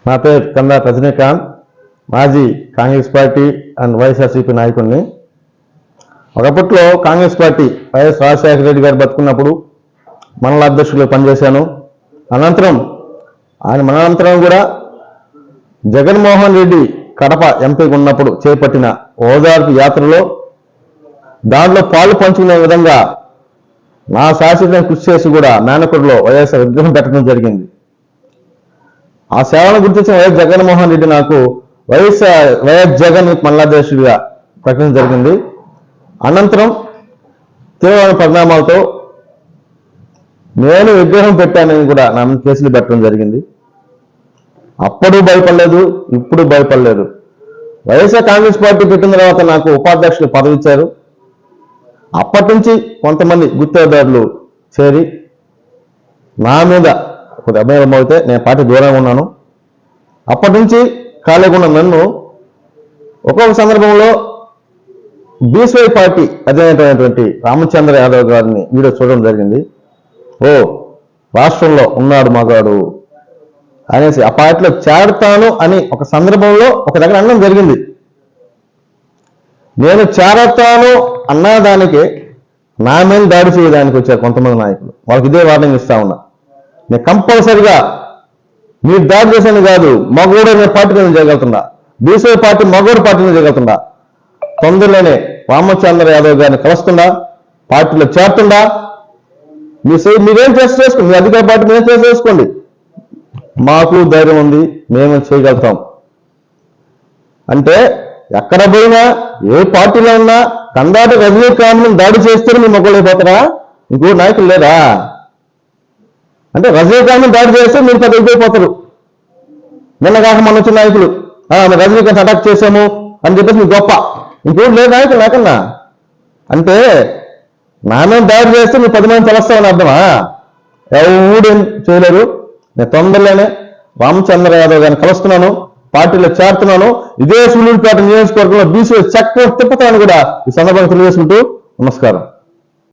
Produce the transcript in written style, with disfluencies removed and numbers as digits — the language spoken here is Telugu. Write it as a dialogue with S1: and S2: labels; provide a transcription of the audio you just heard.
S1: నా పేరు కందా రజనీకాంత్, మాజీ కాంగ్రెస్ పార్టీ అండ్ వైఎస్ఆర్సీపీ నాయకుడిని. ఒకప్పట్లో కాంగ్రెస్ పార్టీ వైఎస్ రాజశేఖర రెడ్డి గారు బతుకున్నప్పుడు మండల అధ్యక్షులు పనిచేశాను. అనంతరం కూడా జగన్మోహన్ రెడ్డి కడప ఎంపీగా ఉన్నప్పుడు చేపట్టిన ఓదార్పు యాత్రలో దాంట్లో పాలు పంచుకునే విధంగా నా శాశ్వతం కృషి చేసి కూడా మేనకొండలో వైఎస్ఆర్ విగ్రహం పెట్టడం జరిగింది. ఆ సేవను గుర్తించిన వైఎస్ జగన్మోహన్ రెడ్డి నాకు వైఎస్ జగన్ మండలాధ్యక్షుడిగా ప్రకటించడం జరిగింది. అనంతరం తీవ్రమైన పరిణామాలతో నేను విగ్రహం పెట్టానని కూడా నా మీద కేసులు పెట్టడం జరిగింది. అప్పుడు భయపడలేదు, ఇప్పుడు భయపడలేదు. వైఎస్ఆర్ కాంగ్రెస్ పార్టీ పెట్టిన తర్వాత నాకు ఉపాధ్యక్షులు పదవి ఇచ్చారు. అప్పటి నుంచి కొంతమంది గుత్తేదారులు చేరి నా మీద కొద్ది అభ్యర్థం అయితే నేను పార్టీ దూరంగా ఉన్నాను. అప్పటి నుంచి ఖాళీగా ఉన్న నన్ను ఒక్కొక్క సందర్భంలో బీసీవై పార్టీ అధినేతమైనటువంటి రామచంద్ర యాదవ్ గారిని వీడియో చూడడం జరిగింది. ఓ రాష్ట్రంలో ఉన్నాడు మగాడు అనేసి ఆ పార్టీలో చేరతాను అని ఒక సందర్భంలో ఒక దగ్గర అనడం జరిగింది. నేను చేరతాను అన్నదానికి నా మీద దాడి చేయడానికి వచ్చారు కొంతమంది నాయకులు. వాళ్ళకి ఇదే వార్నింగ్ ఇస్తా ఉన్నా. నేను కంపల్సరిగా మీరు దాడి చేసేది కాదు, మగోడు అనే పార్టీ మీద చేయగలుగుతుందా, బీసీవై పార్టీ మగోడు పార్టీ మీద చేయగలుగుతుందా, తొందరలోనే రామచంద్ర యాదవ్ గారిని కలుస్తుందా, పార్టీలో చేరుతుందా, మీరేం చేసుకోండి, మీ అధికార పార్టీ మేము చేసుకోండి, మాకు ధైర్యం ఉంది, మేము చేయగలుగుతాం. అంటే ఎక్కడ పోయినా ఏ పార్టీలో ఉన్నా కందాట రజనీకాంత్ దాడి చేస్తే మీ మొగ్గలైపోతారా? ఇంకో నాయకులు లేరా? అంటే రజనీకాంత్ దాడి చేస్తే మీరు పెద్ద అయిపోతారు. నిన్న కాక మన వచ్చిన నాయకులు రజనీకాంత్ అటాక్ చేశాము అని చెప్పేసి మీకు గొప్ప, ఇంకోటి లేదు నాయకులు నాకన్నా. అంటే నా మీద దాడి చేస్తే మీరు 10 మంది తెలుస్తామని అర్థమా? ఎవడేం చేయలేరు. నేను తొందరలోనే రామచంద్ర యాదవ్ గారిని కలుస్తున్నాను, పార్టీలో చేరుతున్నాను. ఇదే సూళ్ళూరుపేట నియోజకవర్గంలో బీసీ చక్రం తిప్పుతాను కూడా ఈ సందర్భంగా తెలియజేసుకుంటూ నమస్కారం.